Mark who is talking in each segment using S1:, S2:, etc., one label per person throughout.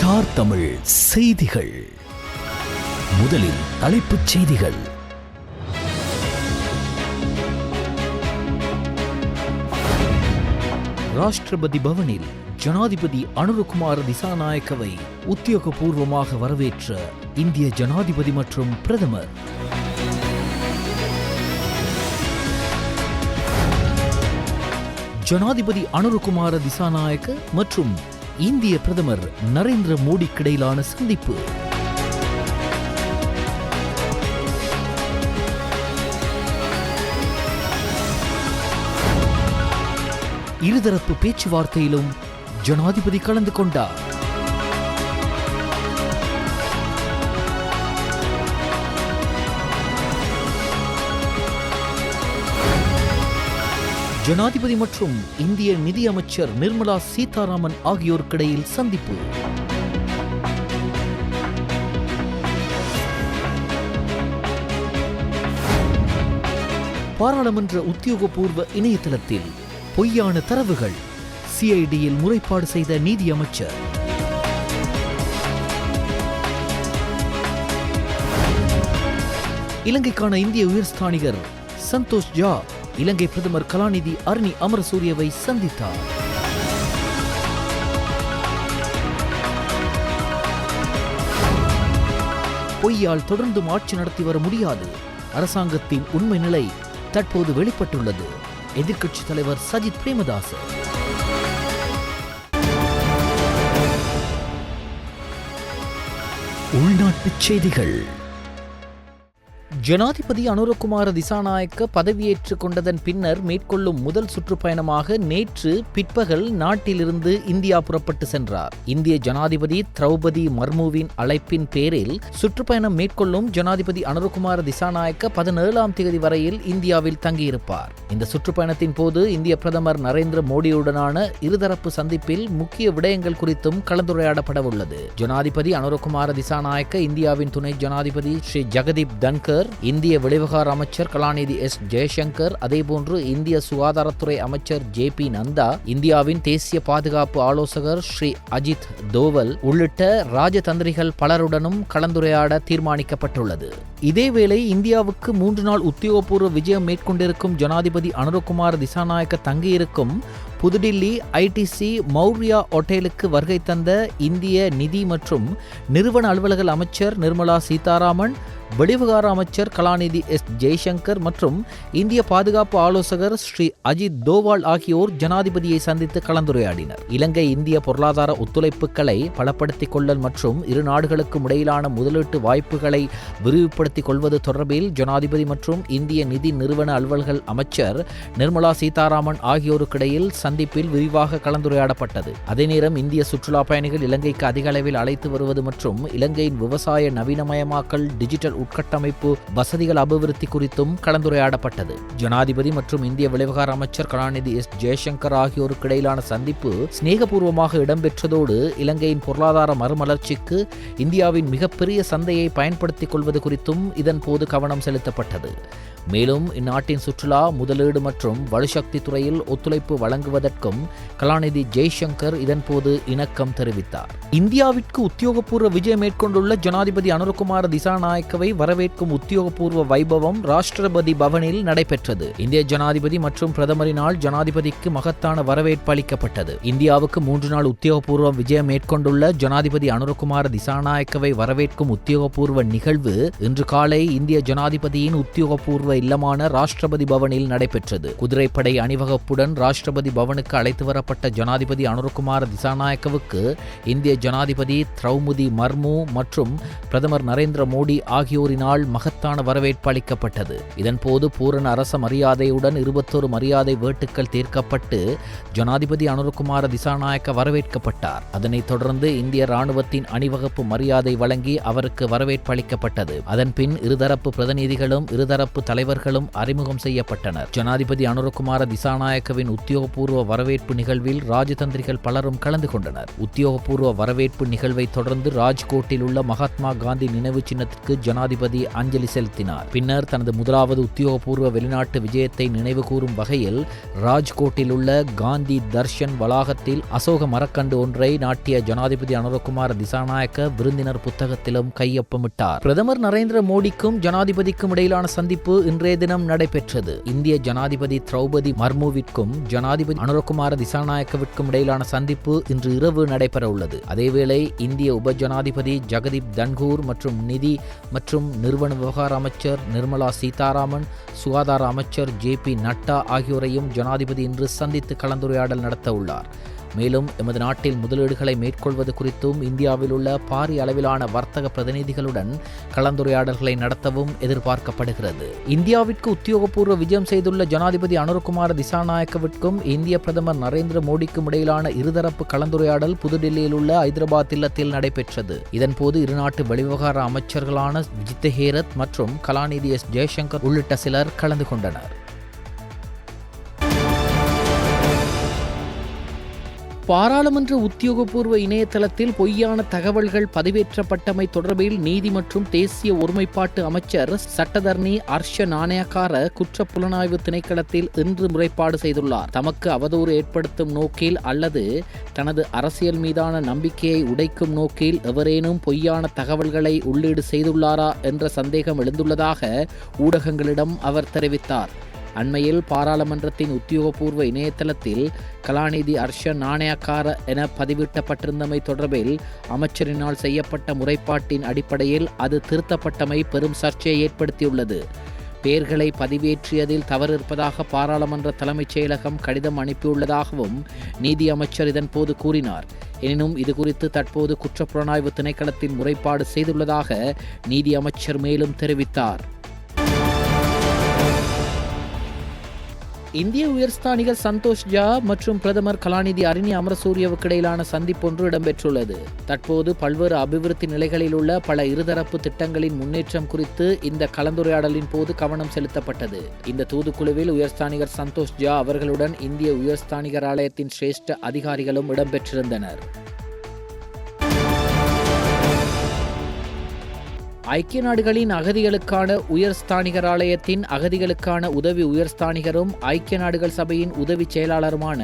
S1: Star Tamil செய்திகள். முதலில் தலைப்புச் செய்திகள். ராஷ்டிரபதி பவனில் ஜனாதிபதி அனுரகுமார திசாநாயக்கவை உத்தியோகபூர்வமாக வரவேற்ற இந்திய ஜனாதிபதி மற்றும் பிரதமர். ஜனாதிபதி அனுரகுமார திசாநாயக்க மற்றும் இந்திய பிரதமர் நரேந்திர மோடிக்கிடையிலான சந்திப்பு. இருதரப்பு பேச்சுவார்த்தையிலும் ஜனாதிபதி கலந்து கொண்டார். ஜனாதிபதி மற்றும் இந்திய நிதி அமைச்சர் நிர்மலா சீதாராமன் ஆகியோருக்கிடையில் சந்திப்பு. பாராளுமன்ற உத்தியோகபூர்வ இணையதளத்தில் பொய்யான தரவுகள், சிஐடியில் முறைப்பாடு செய்த நீதி அமைச்சர். இலங்கைக்கான இந்திய உயர்ஸ்தானிகர் சந்தோஷ் ஜா இலங்கை பிரதமர் கலாநிதி அருணி அமரசூரியவை சந்தித்தார். பொய்யால் தொடர்ந்தும் ஆட்சி நடத்தி வர முடியாது. அரசாங்கத்தின் உண்மை நிலை தற்போது வெளிப்பட்டுள்ளது. எதிர்க்கட்சித் தலைவர் சஜித் பிரேமதாச. உள்நாட்டுச் செய்திகள். ஜனாதிபதி அனுரகுமார திசாநாயக்க பதவியேற்றுக் கொண்டதன் பின்னர் மேற்கொள்ளும் முதல் சுற்றுப்பயணமாக நேற்று பிற்பகல் நாட்டிலிருந்து இந்தியா புறப்பட்டு சென்றார். இந்திய ஜனாதிபதி திரௌபதி மர்முவின் அழைப்பின் பேரில் சுற்றுப்பயணம் மேற்கொள்ளும் ஜனாதிபதி அனுரகுமார திசாநாயக்க 17ஆம் தேதி வரையில் இந்தியாவில் தங்கியிருப்பார். இந்த சுற்றுப்பயணத்தின் போது இந்திய பிரதமர் நரேந்திர மோடியுடனான இருதரப்பு சந்திப்பில் முக்கிய விடயங்கள் குறித்தும் கலந்துரையாடப்பட உள்ளது. ஜனாதிபதி அனுரகுமார திசாநாயக்க, இந்தியாவின் துணை ஜனாதிபதி ஸ்ரீ ஜெகதீப் தன்கர், இந்திய வெளிவிவகார அமைச்சர் கலாநிதி எஸ் ஜெய்சங்கர், அதேபோன்று இந்திய சுகாதாரத்துறை அமைச்சர் ஜே.பி. நந்தா, இந்தியாவின் தேசிய பாதுகாப்பு ஆலோசகர் ஸ்ரீ அஜித் தோவல் உள்ளிட்ட ராஜதந்திரிகள் பலருடனும் கலந்துரையாட தீர்மானிக்கப்பட்டுள்ளது. இதேவேளை இந்தியாவுக்கு 3 நாள் உத்தியோகபூர்வ விஜயம் மேற்கொண்டிருக்கும் ஜனாதிபதி அனுரகுமார திசாநாயக்க தங்கியிருக்கும் புதுடில்லி ஐடிசி மௌர்யா ஹோட்டலுக்கு வருகை தந்த இந்திய நிதி மற்றும் நிறுவன அலுவலக அமைச்சர் நிர்மலா சீதாராமன், வெளிவிவகார அமைச்சர் கலாநிதி எஸ் ஜெய்சங்கர் மற்றும் இந்திய பாதுகாப்பு ஆலோசகர் ஸ்ரீ அஜித் தோவால் ஆகியோர் ஜனாதிபதியை சந்தித்து கலந்துரையாடினர். இலங்கை இந்திய பொருளாதார ஒத்துழைப்புகளை பலப்படுத்திக் கொள்ளல் மற்றும் இரு நாடுகளுக்கும் இடையிலான முதலீட்டு வாய்ப்புகளை விரிவுபடுத்திக் கொள்வது தொடர்பில் ஜனாதிபதி மற்றும் இந்திய நிதி நிறுவன அலுவலக அமைச்சர் நிர்மலா சீதாராமன் ஆகியோருக்கிடையில் சந்திப்பில் விரிவாக கலந்துரையாடப்பட்டது. அதே நேரம் இந்திய சுற்றுலா பயணிகள் இலங்கைக்கு அதிக அளவில் அழைத்து வருவது மற்றும் இலங்கையின் விவசாய நவீனமயமாக்கல், டிஜிட்டல் உட்கட்டமைப்பு வசதிகள் அபிவிருத்தி குறித்தும் கலந்துரையாடப்பட்டது. ஜனாதிபதி மற்றும் இந்திய வெளிவிவகார அமைச்சர் கலாநிதி எஸ் ஜெய்சங்கர் ஆகியோருக்கு இடையிலான சந்திப்பு சிநேகபூர்வமாக இடம்பெற்றதோடு இலங்கையின் பொருளாதார மறுமலர்ச்சிக்கு இந்தியாவின் மிகப்பெரிய சந்தையை பயன்படுத்திக் கொள்வது குறித்தும் இதன் போது கவனம் செலுத்தப்பட்டது. மேலும் இந்நாட்டின் சுற்றுலா, முதலீடு மற்றும் வலுசக்தி துறையில் ஒத்துழைப்பு வழங்குவதற்கும் கலாநிதி ஜெய்சங்கர் இதன்போது இணக்கம் தெரிவித்தார். இந்தியாவிற்கு உத்தியோகபூர்வ விஜயம் மேற்கொண்டுள்ள ஜனாதிபதி அனுரகுமார திசாநாயக்கவை வரவேற்கும் உத்தியோகபூர்வ வைபவம் ராஷ்டிரபதி பவனில் நடைபெற்றது. இந்திய ஜனாதிபதி மற்றும் பிரதமரினால் ஜனாதிபதிக்கு மகத்தான வரவேற்பு அளிக்கப்பட்டது. இந்தியாவுக்கு 3 நாள் உத்தியோகபூர்வ விஜயம் மேற்கொண்டுள்ள ஜனாதிபதி அனுரகுமார திசாநாயக்கவை வரவேற்கும் உத்தியோகபூர்வ நிகழ்வு இன்று காலை இந்திய ஜனாதிபதியின் உத்தியோகபூர்வ இல்லமான ராஷ்டிரபதி பவனில் நடைபெற்றது. குதிரைப்படை அணிவகுப்புடன் ராஷ்டிரபதி பவனுக்கு அழைத்து வரப்பட்ட ஜனாதிபதி அனுரகுமார திசாநாயக்கவுக்கு இந்திய ஜனாதிபதி திரௌபதி மர்மு மற்றும் பிரதமர் நரேந்திர மோடி ஆகியோரினால் மகத்தான வரவேற்பு அளிக்கப்பட்டது. இதன்போது பூரண அரச மரியாதையுடன் 21 மரியாதை வேட்டுக்கள் தீர்க்கப்பட்டு ஜனாதிபதி அனுரகுமார திசாநாயக்க வரவேற்கப்பட்டார். அதனைத் தொடர்ந்து இந்திய ராணுவத்தின் அணிவகுப்பு மரியாதை வழங்கி அவருக்கு வரவேற்பு அளிக்கப்பட்டது. அதன்பின் இருதரப்பு பிரதிநிதிகளும் இருதரப்பு தலைவர்களும் அறிமுகம் செய்யப்பட்டனர். ஜனாதிபதி அனுரகுமார திசாநாயக்கவின் உத்தியோகபூர்வ வரவேற்பு நிகழ்வில் ராஜதந்திரிகள் பலரும் கலந்து கொண்டனர். உத்தியோகபூர்வ வரவேற்பு நிகழ்வை தொடர்ந்து ராஜ்கோட்டில் உள்ள மகாத்மா காந்தி நினைவு சின்னத்திற்கு ஜனாதிபதி அஞ்சலி செலுத்தினார். பின்னர் தனது முதலாவது உத்தியோகபூர்வ வெளிநாட்டு விஜயத்தை நினைவு கூறும் வகையில் ராஜ்கோட்டில் உள்ள காந்தி தர்ஷன் வளாகத்தில் அசோக மரக்கண்டு ஒன்றை நாட்டிய ஜனாதிபதி அனுரகுமார திசாநாயக்க விருந்தினர் புத்தகத்திலும் கையொப்பமிட்டார். பிரதமர் நரேந்திர மோடிக்கும் ஜனாதிபதிக்கும் இடையிலான சந்திப்பு இன்றைய தினம் நடைபெற்றது. இந்திய ஜனாதிபதி திரௌபதி மர்முவிற்கும் ஜனாதிபதி அனுரகுமார திசாநாயக்கவிற்கும் இடையிலான சந்திப்பு இன்று இரவு நடைபெற உள்ளது. அதேவேளை இந்திய உப ஜனாதிபதி ஜெகதீப் தன்கூர் மற்றும் நிதி மற்றும் நிறுவன விவகார அமைச்சர் நிர்மலா சீதாராமன், சுகாதார அமைச்சர் ஜே.பி. நட்டா ஆகியோரையும் ஜனாதிபதி இன்று சந்தித்து கலந்துரையாடல் நடத்த உள்ளார். மேலும் எமது நாட்டில் முதலீடுகளை மேற்கொள்வது குறித்தும் இந்தியாவில் உள்ள பாரிய அளவிலான வர்த்தக பிரதிநிதிகளுடன் கலந்துரையாடல்களை நடத்தவும் எதிர்பார்க்கப்படுகிறது. இந்தியாவிற்கு உத்தியோகபூர்வ விஜயம் செய்துள்ள ஜனாதிபதி அனுரகுமார திசாநாயக்கவிற்கும் இந்திய பிரதமர் நரேந்திர மோடிக்கும் இடையிலான இருதரப்பு கலந்துரையாடல் புதுடில்லியில் உள்ள ஐதராபாத் இல்லத்தில் நடைபெற்றது. இதன்போது இருநாட்டு வெளிவிவகார அமைச்சர்களான விஜித் ஹேரத் மற்றும் கலாநிதி எஸ். ஜெய்சங்கர் உள்ளிட்ட சிலர் கலந்து கொண்டனர். பாராளுமன்ற உத்தியோகபூர்வ இணையதளத்தில் பொய்யான தகவல்கள் பதிவேற்றப்பட்டமை தொடர்பில் நீதி மற்றும் தேசிய ஒருமைப்பாட்டு அமைச்சர் சட்டத்தரணி ஹர்ஷ நாணயக்கார குற்ற புலனாய்வு திணைக்களத்தில் இன்று முறைப்பாடு செய்துள்ளார். தமக்கு அவதூறு ஏற்படுத்தும் நோக்கில் அல்லது தனது அரசியல் மீதான நம்பிக்கையை உடைக்கும் நோக்கில் எவரேனும் பொய்யான தகவல்களை உள்ளீடு செய்துள்ளாரா என்ற சந்தேகம் எழுந்துள்ளதாக ஊடகங்களிடம் அவர் தெரிவித்தார். அண்மையில் பாராளுமன்றத்தின் உத்தியோகபூர்வ இணையதளத்தில் கலாநிதி ஹர்ஷ நாணயக்கார என பதிவிட்டப்பட்டிருந்தமை தொடர்பில் அமைச்சரினால் செய்யப்பட்ட முறைப்பாட்டின் அடிப்படையில் அது திருத்தப்பட்டமை பெரும் சர்ச்சையை ஏற்படுத்தியுள்ளது. பெயர்களை பதிவேற்றியதில் தவறு இருப்பதாக பாராளுமன்ற தலைமைச் செயலகம் கடிதம் அனுப்பியுள்ளதாகவும் நீதி அமைச்சர் இதன்போது கூறினார். எனினும் இதுகுறித்து தற்போது குற்றப்புலனாய்வு திணைக்களத்தின் முறைப்பாடு செய்துள்ளதாக நீதி அமைச்சர் மேலும் தெரிவித்தார். இந்திய உயர்ஸ்தானிகர் சந்தோஷ் ஜா மற்றும் பிரதமர் கலாநிதி அரினி அமரசூரியவுக்கு இடையிலான சந்திப்பொன்று இடம்பெற்றுள்ளது. தற்போது பல்வேறு அபிவிருத்தி நிலைகளில் உள்ள பல இருதரப்பு திட்டங்களின் முன்னேற்றம் குறித்து இந்த கலந்துரையாடலின் போது கவனம் செலுத்தப்பட்டது. இந்த தூதுக்குழுவில் உயர்ஸ்தானிகர் சந்தோஷ் ஜா அவர்களுடன் இந்திய உயர்ஸ்தானிகர் ஆலயத்தின் சிரேஷ்ட அதிகாரிகளும் இடம்பெற்றிருந்தனர். ஐக்கிய நாடுகளின் அகதிகளுக்கான உயர்ஸ்தானிகர் ஆலயத்தின் அகதிகளுக்கான உதவி உயர்ஸ்தானிகரும் ஐக்கிய நாடுகள் சபையின் உதவி செயலாளருமான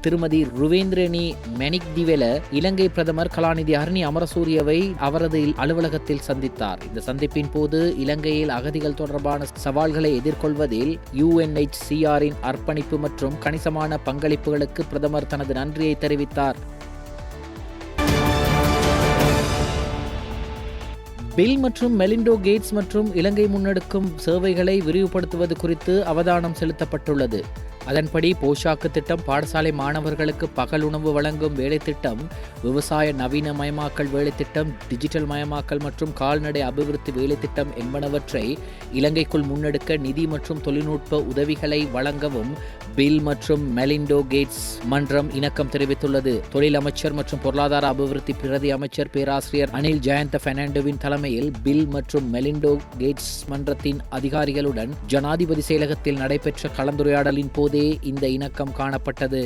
S1: திருமதி ருவேந்திரணி மெனிக்திவெல இலங்கை பிரதமர் கலாநிதி அரினி அமரசூரியவை அவரது அலுவலகத்தில் சந்தித்தார். இந்த சந்திப்பின் போது இலங்கையில் அகதிகள் தொடர்பான சவால்களை எதிர்கொள்வதில் UNHCRின் அர்ப்பணிப்பு மற்றும் கணிசமான பங்களிப்புகளுக்கு பிரதமர் தனது நன்றியை தெரிவித்தார். பில் மற்றும் மெலிண்டோ கேட்ஸ் மற்றும் இலங்கை முன்னெடுக்கும் சேவைகளை விரிவுபடுத்துவது குறித்து அவதானம் செலுத்தப்பட்டுள்ளது. அதன்படி போஷாக்கு திட்டம், பாடசாலை மாணவர்களுக்கு பகல் உணவு வழங்கும் வேலை திட்டம், விவசாய நவீனமயமாக்கல் வேலை திட்டம், டிஜிட்டல் மயமாக்கல் மற்றும் கால்நடை அபிவிருத்தி வேலை திட்டம் என்பனவற்றை இலங்கைக்குள் முன்னெடுக்க நிதி மற்றும் தொழில்நுட்ப உதவிகளை வழங்கவும் பில் மற்றும் மெலிண்டோ கேட்ஸ் மன்றம் இணக்கம் தெரிவித்துள்ளது. தொழில் அமைச்சர் மற்றும் பொருளாதார அபிவிருத்தி பிரதி அமைச்சர் பேராசிரியர் அனில் ஜெயந்த பெர்னாண்டோவின் தலைமையில் பில் மற்றும் மெலிண்டோ கேட்ஸ் மன்றத்தின் அதிகாரிகளுடன் ஜனாதிபதி செயலகத்தில் நடைபெற்ற கலந்துரையாடலின் போதே இந்த இணக்கம் காணப்பட்டது.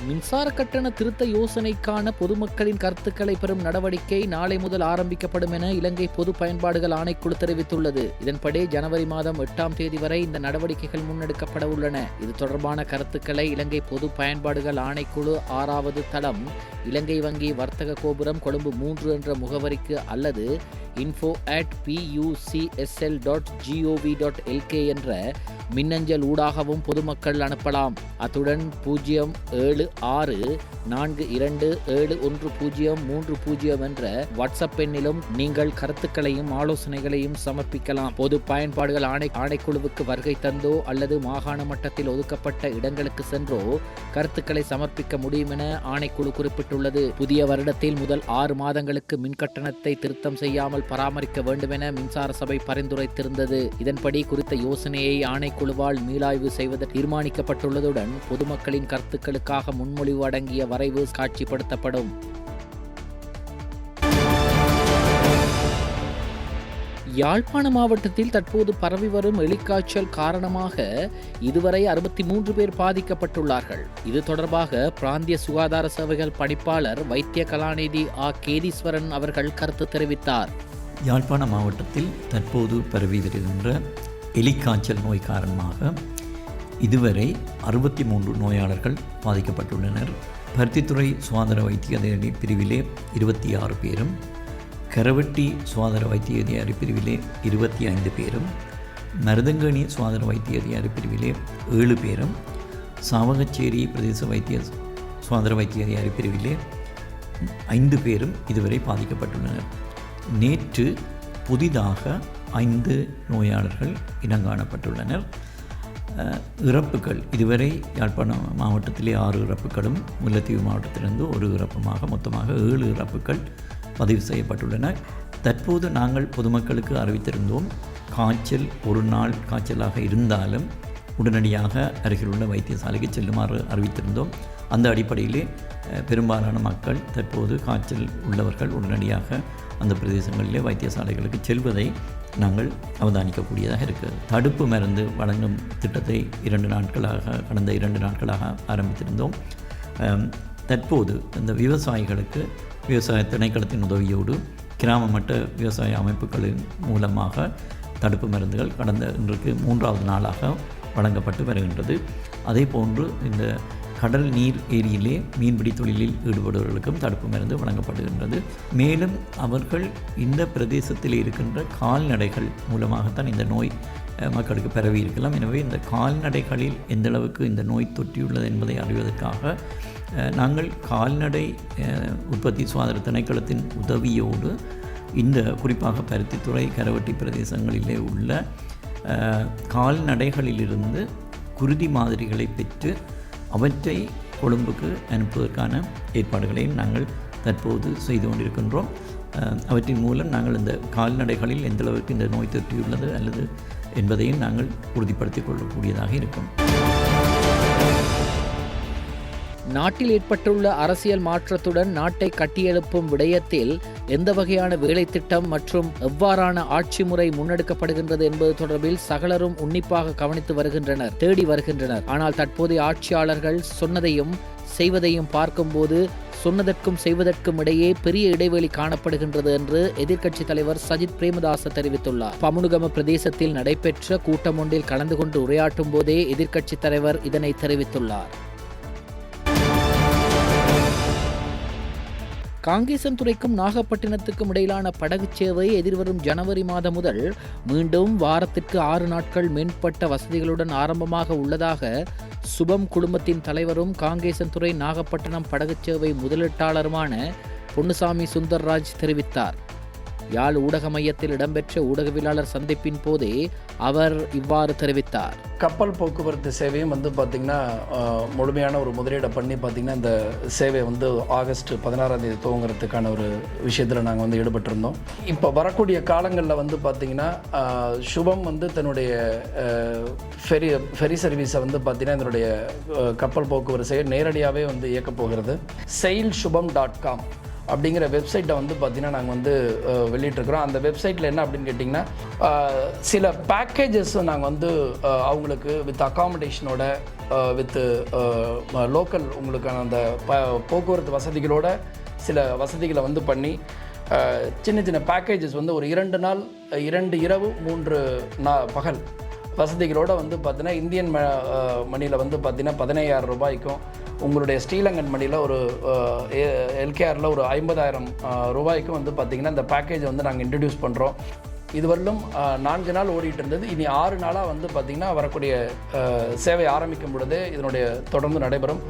S1: மின்சார கட்டண திருத்த யோசனைக்கான பொதுமக்களின் கருத்துக்களை பெறும் நடவடிக்கை நாளை முதல் ஆரம்பிக்கப்படும் என இலங்கை பொது பயன்பாடுகள் ஆணைக்குழு தெரிவித்துள்ளது. இதன்படி ஜனவரி மாதம் 8ஆம் தேதி வரை இந்த நடவடிக்கைகள் முன்னெடுக்கப்பட உள்ளன. இது தொடர்பான கருத்துக்களை இலங்கை பொது பயன்பாடுகள் ஆணைக்குழு 6வது தளம் இலங்கை வங்கி வர்த்தக கோபுரம் கொழும்பு 3 என்ற முகவரிக்கு அல்லது info@pucsl.gov.lk என்ற மின்னஞ்சல் ஊடாகவும் பொதுமக்கள் அனுப்பலாம். அத்துடன் 07642710330 என்ற வாட்ஸ்அப் எண்ணிலும் நீங்கள் கருத்துக்களையும் ஆலோசனைகளையும் சமர்ப்பிக்கலாம். பொது பயன்பாடுகள் ஆணைக்குழுவுக்கு வருகை தந்தோ அல்லது மாகாண மட்டத்தில் ஒதுக்கப்பட்ட இடங்களுக்கு சென்றோ கருத்துக்களை சமர்ப்பிக்க முடியும் என ஆணைக்குழு குறிப்பிட்டுள்ளது. புதிய வருடத்தில் முதல் 6 மாதங்களுக்கு மின் கட்டணத்தை திருத்தம் செய்யாமல் பராமரிக்க வேண்டும் என மின்சார சபை பரிந்துரைத்திருந்தது. இதன்படி குறித்த யோசனையை ஆணைக்குழுவால் மீளாய்வு செய்வதற்கு தீர்மானிக்கப்பட்டுள்ளதுடன் பொதுமக்களின் கருத்துக்களுக்காக முன்மொழிவு அடங்கிய வரைவு காட்சிப்படுத்தப்படும். யாழ்ப்பாண மாவட்டத்தில் தற்போது பரவி வரும் எலிக்காய்ச்சல் காரணமாக இதுவரை 63 பேர் பாதிக்கப்பட்டுள்ளார்கள். இது தொடர்பாக பிராந்திய சுகாதார சேவைகள் பணிப்பாளர் வைத்திய கலாநிதி கேதீஸ்வரன் அவர்கள் கருத்து தெரிவித்தார்.
S2: யாழ்ப்பாண மாவட்டத்தில் தற்போது பரவி வருகின்ற எலிக்காய்ச்சல் நோய் காரணமாக இதுவரை 63 நோயாளர்கள் பாதிக்கப்பட்டுள்ளனர். பருத்தித்துறை சுகாதார வைத்திய அதிகாரி பிரிவிலே 26 பேரும், கரவட்டி சுகாதார வைத்திய அதிகாரி பிரிவிலே 25 பேரும், மருதங்கணி சுகாதார வைத்திய அதிகாரி பிரிவிலே 7 பேரும், சாவகச்சேரி பிரதேச வைத்திய சுகாதார வைத்திய அதிகாரி பிரிவிலே 5 பேரும் இதுவரை பாதிக்கப்பட்டுள்ளனர். நேற்று புதிதாக 5 நோயாளர்கள் இனங்காணப்பட்டுள்ளனர். இறப்புகள் இதுவரை யாழ்ப்பாணம் மாவட்டத்திலே 6 இறப்புகளும், முல்லைத்தீவு மாவட்டத்திலிருந்து 1 இறப்புமாக மொத்தமாக 7 இறப்புகள் பதிவு செய்யப்பட்டுள்ளன. தற்போது நாங்கள் பொதுமக்களுக்கு அறிவித்திருந்தோம், காய்ச்சல் ஒரு நாள் காய்ச்சலாக இருந்தாலும் உடனடியாக அருகிலுள்ள வைத்தியசாலைக்கு செல்லுமாறு அறிவித்திருந்தோம். அந்த அடிப்படையிலே பெரும்பாலான மக்கள் தற்போது காய்ச்சல் உள்ளவர்கள் உடனடியாக அந்த பிரதேசங்களிலே வைத்தியசாலைகளுக்கு செல்வதை நாங்கள் அவதானிக்கக்கூடியதாக இருக்கிறது. தடுப்பு மருந்து வழங்கும் திட்டத்தை கடந்த 2 நாட்களாக ஆரம்பித்திருந்தோம். தற்போது இந்த விவசாயிகளுக்கு விவசாய திணைக்களத்தின் உதவியோடு கிராம மட்ட விவசாய அமைப்புகளின் மூலமாக தடுப்பு மருந்துகள் இன்றைக்கு 3வது நாளாக வழங்கப்பட்டு வருகின்றது. அதே போன்று இந்த கடல் நீர் ஏரியிலே மீன்பிடி தொழிலில் ஈடுபடுபவர்களுக்கும் தடுப்பு மருந்து வழங்கப்படுகின்றது. மேலும் அவர்கள் இந்த பிரதேசத்தில் இருக்கின்ற கால்நடைகள் மூலமாகத்தான் இந்த நோய் மக்களுக்கு பரவி இருக்கலாம். எனவே இந்த கால்நடைகளில் எந்தளவுக்கு இந்த நோய் தொற்றியுள்ளது என்பதை அறிவதற்காக நாங்கள் கால்நடை உற்பத்தி சுகாதார திணைக்களத்தின் உதவியோடு இந்த குறிப்பாக பருத்தித்துறை கரவட்டி பிரதேசங்களிலே உள்ள கால்நடைகளிலிருந்து குருதி மாதிரிகளை பெற்று அவற்றை கொழும்புக்கு அனுப்புவதற்கான ஏற்பாடுகளையும் நாங்கள் தற்போது செய்து கொண்டிருக்கின்றோம். அவற்றின் மூலம் நாங்கள் இந்த கால்நடைகளில் எந்தளவுக்கு இந்த நோய் தொற்றியுள்ளது அல்லது என்பதையும் நாங்கள் உறுதிப்படுத்திக் கொள்ளக்கூடியதாக இருக்கும்.
S1: நாட்டில் ஏற்பட்டுள்ள அரசியல் மாற்றத்துடன் நாட்டை கட்டியெழுப்பும் விடயத்தில் எந்த வகையான வேலை திட்டம் மற்றும் எவ்வாறான ஆட்சி முறை முன்னெடுக்கப்படுகின்றது என்பது தொடர்பில் சகலரும் உன்னிப்பாக கவனித்து வருகின்றனர், தேடி வருகின்றனர். ஆனால் தற்போதைய ஆட்சியாளர்கள் சொன்னதையும் செய்வதையும் பார்க்கும்போது சொன்னதற்கும் செய்வதற்கும் இடையே பெரிய இடைவெளி காணப்படுகின்றது என்று எதிர்க்கட்சித் தலைவர் சஜித் பிரேமதாச தெரிவித்துள்ளார். பமுனுகம பிரதேசத்தில் நடைபெற்ற கூட்டம் ஒன்றில் கலந்து கொண்டு உரையாற்றும் போதே எதிர்க்கட்சித் தலைவர் இதனை தெரிவித்துள்ளார். காங்கேசன்துறைக்கும் நாகப்பட்டினத்துக்கும் இடையிலான படகு சேவை எதிர்வரும் ஜனவரி மாதம் முதல் மீண்டும் வாரத்திற்கு 6 நாட்கள் மேம்பட்ட வசதிகளுடன் ஆரம்பமாக உள்ளதாக சுபம் குடும்பத்தின் தலைவரும் காங்கேசன்துறை நாகப்பட்டினம் படகு சேவை முதலீட்டாளருமான பொன்னுசாமி சுந்தர்ராஜ் தெரிவித்தார். யாழ் ஊடக மையத்தில் இடம்பெற்ற ஊடகவியலாளர் சந்திப்பின் போதே அவர் இவ்வாறு தெரிவித்தார்.
S3: கப்பல் போக்குவரத்து சேவையும் பார்த்திங்கன்னா முழுமையான ஒரு முதலீடை பண்ணி பார்த்திங்கன்னா இந்த சேவை ஆகஸ்ட் 16ஆம் தேதி துவங்குறதுக்கான ஒரு விஷயத்தில் நாங்கள் ஈடுபட்டிருந்தோம். இப்போ வரக்கூடிய காலங்களில் பார்த்திங்கன்னா சுபம் தன்னுடைய ஃபெரி சர்வீஸை பார்த்திங்கன்னா கப்பல் போக்குவரத்து சேவை நேரடியாகவே இயக்கப் போகிறது. sailshubam.com அப்படிங்கிற வெப்சைட்டை பார்த்திங்கன்னா நாங்கள் வெளியிட்டிருக்கிறோம். அந்த வெப்சைட்டில் என்ன அப்படின்னு கேட்டிங்கன்னா சில பேக்கேஜஸ் நாங்கள் அவங்களுக்கு வித் அக்காமடேஷனோட வித் லோக்கல் உங்களுக்கான அந்த போக்குவரத்து வசதிகளோட சில வசதிகளை பண்ணி சின்ன சின்ன பேக்கேஜஸ் ஒரு 2 நாள் 2 இரவு 3 பகல் வசதிகளோடு பார்த்தீங்கன்னா இந்தியன் மணியில் பார்த்தீங்கன்னா 15,000 ரூபாய்க்கும், உங்களுடைய ஸ்ரீலங்கன் மணியில் ஒரு எல்கேஆரில் ஒரு 50,000 ரூபாய்க்கும் பார்த்திங்கன்னா இந்த பேக்கேஜ் நாங்கள் இன்ட்ரடியூஸ் பண்ணுறோம். இதுவரையிலும் 4 நாள் ஓடிட்டு இருந்தது. இனி 6 நாளாக பார்த்திங்கன்னா வரக்கூடிய சேவை ஆரம்பிக்கும் பொழுது இதனுடைய தொடர்ந்து நடைபெறும்.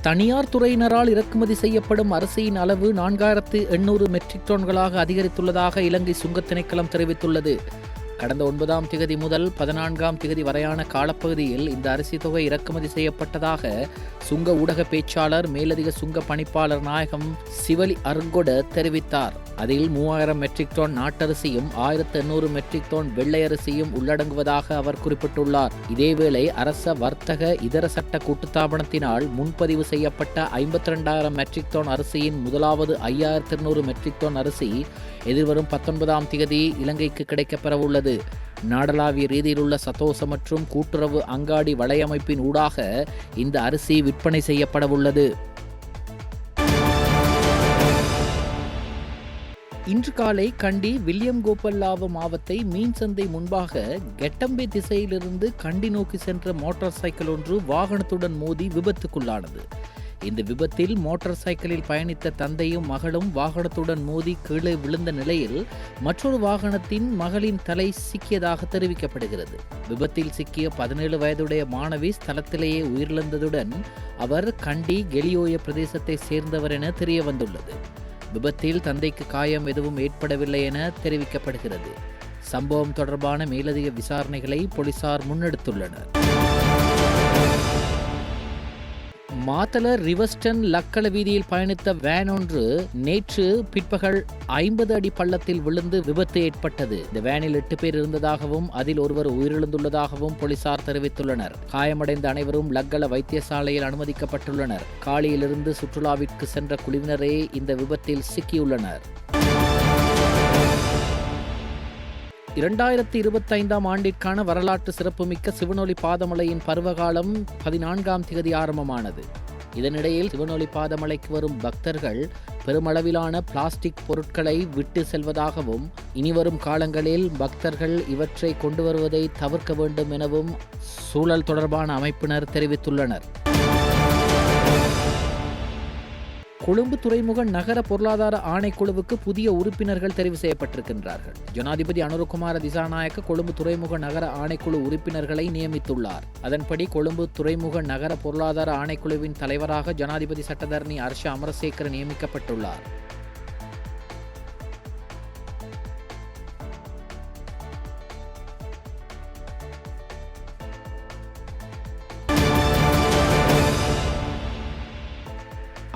S1: தனியார் துறையினரால் இறக்குமதி செய்யப்படும் அரிசியின் அளவு 4800 மெட்ரிக் டன்களாக அதிகரித்துள்ளதாக இலங்கை சுங்கத் திணைக்களம் தெரிவித்துள்ளது. கடந்த 9ஆம் திகதி முதல் 14ஆம் திகதி வரையான காலப்பகுதியில் இந்த அரிசி தொகை இறக்குமதி செய்யப்பட்டதாக சுங்க ஊடக பேச்சாளர் மேலதிக சுங்க பணிப்பாளர் நாயகம் சிவலி அர்கொட தெரிவித்தார். அதில் 3000 மெட்ரிக் டன் நாட்டரிசியும் 1800 மெட்ரிக் டன் வெள்ளை அரிசியும் உள்ளடங்குவதாக அவர் குறிப்பிட்டுள்ளார். இதேவேளை அரச வர்த்தக இதர சட்ட கூட்டுத்தாபனத்தினால் முன்பதிவு செய்யப்பட்ட 52,000 மெட்ரிக் டன் அரிசியின் முதலாவது 5200 மெட்ரிக் டன் அரிசி எதிர்வரும் 19ஆம் திகதி இலங்கைக்கு கிடைக்கப்பெறவுள்ளது. நாடளாவிய ரீதியில் உள்ள சதோச மற்றும் கூட்டுறவு அங்காடி வலையமைப்பின் ஊடாக இந்த அரிசி விற்பனை செய்யப்படவுள்ளது. இன்று காலை கண்டி வில்லியம் கோப்பல்லாவ மாவத்தை மீன் சந்தை முன்பாக கெட்டம்பே திசையிலிருந்து கண்டி நோக்கி சென்ற மோட்டார் சைக்கிள் ஒன்று வாகனத்துடன் மோதி விபத்துக்குள்ளானது. இந்த விபத்தில் மோட்டார் சைக்கிளில் பயணித்த தந்தையும் மகளும் வாகனத்துடன் மோதி கீழே விழுந்த நிலையில் மற்றொரு வாகனத்தின் மகளின் தலை சிக்கியதாக தெரிவிக்கப்படுகிறது. விபத்தில் சிக்கிய 17 வயதுடைய மாணவி ஸ்தலத்திலேயே உயிரிழந்ததுடன் அவர் கண்டி கெலியோய பிரதேசத்தை சேர்ந்தவர் என தெரிய வந்துள்ளது. விபத்தில் தந்தைக்கு காயம் எதுவும் ஏற்படவில்லை என தெரிவிக்கப்படுகிறது. சம்பவம் தொடர்பான மேலதிக விசாரணைகளை போலீசார் முன்னெடுத்துள்ளனர். மாத்தள ரிவர்ஸ்டன் லக்கள வீதியில் பயணித்த வேன் ஒன்று நேற்று பிற்பகல் 50 அடி பள்ளத்தில் விழுந்து விபத்து ஏற்பட்டது. இந்த வேனில் 8 பேர் இருந்ததாகவும் அதில் ஒருவர் உயிரிழந்துள்ளதாகவும் போலீசார் தெரிவித்துள்ளனர். காயமடைந்த அனைவரும் லக்கள வைத்தியசாலையில் அனுமதிக்கப்பட்டுள்ளனர். காலியிலிருந்து சுற்றுலாவிற்கு சென்ற குழுவினரே இந்த விபத்தில் சிக்கியுள்ளனர். 2025ஆம் ஆண்டிற்கான வரலாற்று சிறப்புமிக்க சிவனொளி பாதமலையின் பருவகாலம் 14ஆம் திகதி ஆரம்பமானது. இதனிடையில் சிவனொளி பாதமலைக்கு வரும் பக்தர்கள் பெருமளவிலான பிளாஸ்டிக் பொருட்களை விட்டு செல்வதாகவும் இனிவரும் காலங்களில் பக்தர்கள் இவற்றை கொண்டு வருவதை தவிர்க்க வேண்டும் எனவும் சூழல் தொடர்பான அமைப்பினர் தெரிவித்துள்ளனர். கொழும்பு துறைமுக நகர பொருளாதார ஆணைக்குழுவுக்கு புதிய உறுப்பினர்கள் தெரிவு செய்யப்பட்டிருக்கின்றார்கள். ஜனாதிபதி அனுரகுமார திசாநாயக்க கொழும்பு துறைமுக நகர ஆணைக்குழு உறுப்பினர்களை நியமித்துள்ளார். அதன்படி கொழும்பு துறைமுக நகர பொருளாதார ஆணைக்குழுவின் தலைவராக ஜனாதிபதி சட்டத்தரணி ஹர்ஷ அமரசேகர நியமிக்கப்பட்டுள்ளார்.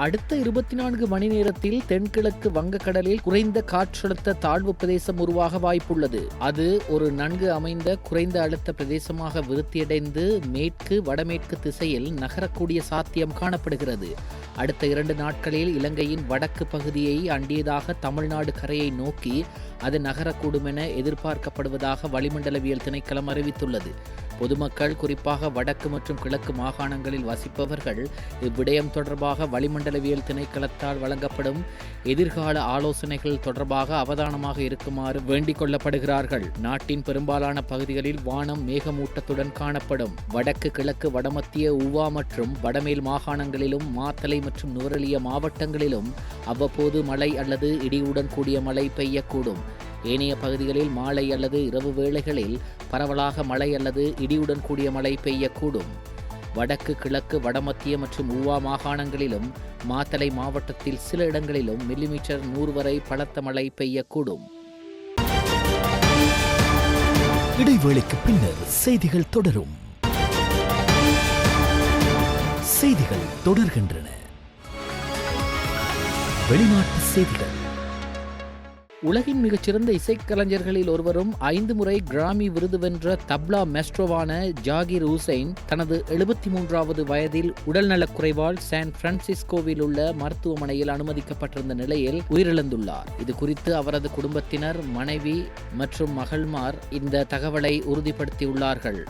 S1: அடுத்த 24 மணி நேரத்தில் தென்கிழக்கு வங்கக்கடலில் குறைந்த காற்றழுத்த தாழ்வு பிரதேசம் உருவாக வாய்ப்புள்ளது. அது ஒரு நன்கு அமைந்த குறைந்த அழுத்த பிரதேசமாக விருத்தியடைந்து மேற்கு வடமேற்கு திசையில் நகரக்கூடிய சாத்தியம் காணப்படுகிறது. அடுத்த 2 நாட்களில் இலங்கையின் வடக்கு பகுதியை அண்டியதாக தமிழ்நாடு கரையை நோக்கி அது நகரக்கூடும் என எதிர்பார்க்கப்படுவதாக வளிமண்டலவியல் திணைக்களம் அறிவித்துள்ளது. பொதுமக்கள் குறிப்பாக வடக்கு மற்றும் கிழக்கு மாகாணங்களில் வசிப்பவர்கள் இவ்விடயம் தொடர்பாக வளிமண்டலவியல் திணைக்களத்தால் வழங்கப்படும் எதிர்கால ஆலோசனைகள் தொடர்பாக அவதானமாக இருக்குமாறு வேண்டிக் கொள்ளப்படுகிறார்கள். நாட்டின் பெரும்பாலான பகுதிகளில் வானம் மேகமூட்டத்துடன் காணப்படும். வடக்கு கிழக்கு வடமத்திய ஊவா மற்றும் வடமேல் மாகாணங்களிலும் மாத்தளை மற்றும் நுவரெலியா மாவட்டங்களிலும் அவ்வப்போது மழை அல்லது இடியுடன் கூடிய மழை பெய்யக்கூடும். ஏனைய பகுதிகளில் மாலை அல்லது இரவு வேளைகளில் பரவலாக மழை அல்லது இடியுடன் கூடிய மழை பெய்யக்கூடும். வடக்கு கிழக்கு வடமத்திய மற்றும் ஊவா மாகாணங்களிலும் மாத்தளை மாவட்டத்தில் சில இடங்களிலும் மில்லிமீட்டர் 100 வரை பலத்த மழை பெய்யக்கூடும்.
S4: இடைவேளைக்கு பின்னர் செய்திகள் தொடரும். செய்திகள் தொடர்கின்றன. வெளிநாட்டு செய்திகள்.
S1: உலகின் மிகச்சிறந்த இசைக்கலைஞர்களில் ஒருவரும் 5 முறை கிராமி விருது வென்ற தப்லா மேஸ்ட்ரோவான ஜாகிர் ஹுசைன் தனது 73வது வயதில் உடல்நலக்குறைவால் சான் பிரான்சிஸ்கோவில் உள்ள மருத்துவமனையில் அனுமதிக்கப்பட்டிருந்த நிலையில் உயிரிழந்துள்ளார். இது குறித்து அவரது குடும்பத்தினர், மனைவி மற்றும் மகள்மார் இந்த தகவலை உறுதிப்படுத்தியுள்ளார்கள்.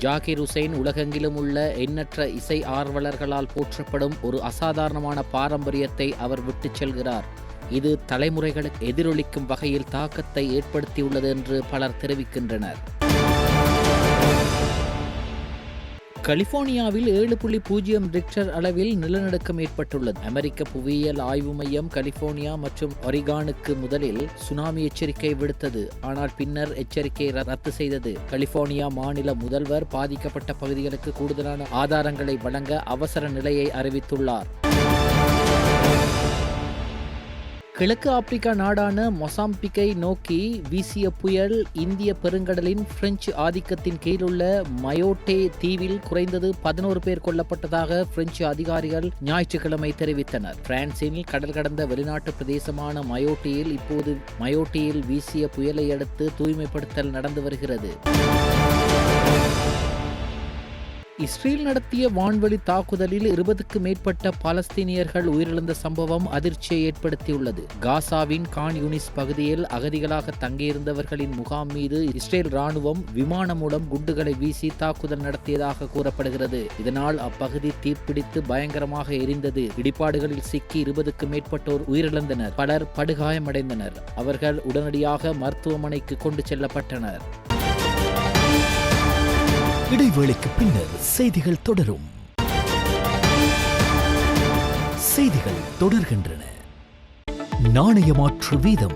S1: ஜாகிர் ஹுசைன் உலகெங்கிலும் உள்ள எண்ணற்ற இசை ஆர்வலர்களால் போற்றப்படும் ஒரு அசாதாரணமான பாரம்பரியத்தை அவர் விட்டுச் செல்கிறார். இது தலைமுறைகளுக்கு எதிரொலிக்கும் வகையில் தாக்கத்தை ஏற்படுத்தியுள்ளது என்று பலர் தெரிவிக்கின்றனர். கலிபோர்னியாவில் 7.0 ரிக்டர் அளவில் நிலநடுக்கம் ஏற்பட்டுள்ளது. அமெரிக்க புவியியல் ஆய்வு மையம் கலிபோர்னியா மற்றும் ஒரிகானுக்கு முதலில் சுனாமி எச்சரிக்கை விடுத்தது. ஆனால் பின்னர் எச்சரிக்கையை ரத்து செய்தது. கலிபோர்னியா மாநில முதல்வர் பாதிக்கப்பட்ட பகுதிகளுக்கு கூடுதலான ஆதாரங்களை வழங்க அவசர நிலையை அறிவித்துள்ளார். கிழக்கு ஆப்பிரிக்கா நாடான மொசாம்பிக்கை நோக்கி வீசிய புயல் இந்திய பெருங்கடலின் பிரெஞ்சு ஆதிக்கத்தின் கீழுள்ள மயோட்டே தீவில் குறைந்தது 11 பேர் கொல்லப்பட்டதாக பிரெஞ்சு அதிகாரிகள் ஞாயிற்றுக்கிழமை தெரிவித்தனர். பிரான்சில் கடல் கடந்த வெளிநாட்டு பிரதேசமான மயோட்டேயில் வீசிய புயலை அடுத்து தூய்மைப்படுத்தல் நடந்து வருகிறது. இஸ்ரேல் நடத்திய வான்வெளி தாக்குதலில் 20க்கும் மேற்பட்ட பாலஸ்தீனியர்கள் உயிரிழந்த சம்பவம் அதிர்ச்சியை ஏற்படுத்தியுள்ளது. காசாவின் கான் யூனிஸ் பகுதியில் அகதிகளாக தங்கியிருந்தவர்களின் முகாம் மீது இஸ்ரேல் ராணுவம் விமானம் மூலம் குண்டுகளை வீசி தாக்குதல் நடத்தியதாக கூறப்படுகிறது. இதனால் அப்பகுதி தீப்பிடித்து பயங்கரமாக எரிந்தது. இடிபாடுகளில் சிக்கி 20க்கும் மேற்பட்டோர் உயிரிழந்தனர். பலர் படுகாயமடைந்தனர். அவர்கள் உடனடியாக மருத்துவமனைக்கு கொண்டு செல்லப்பட்டனர்.
S4: இடைவேளைக்கு பின்னர் செய்திகள் தொடரும். செய்திகள் தொடர்கின்றன. நாணய மாற்று வீதம்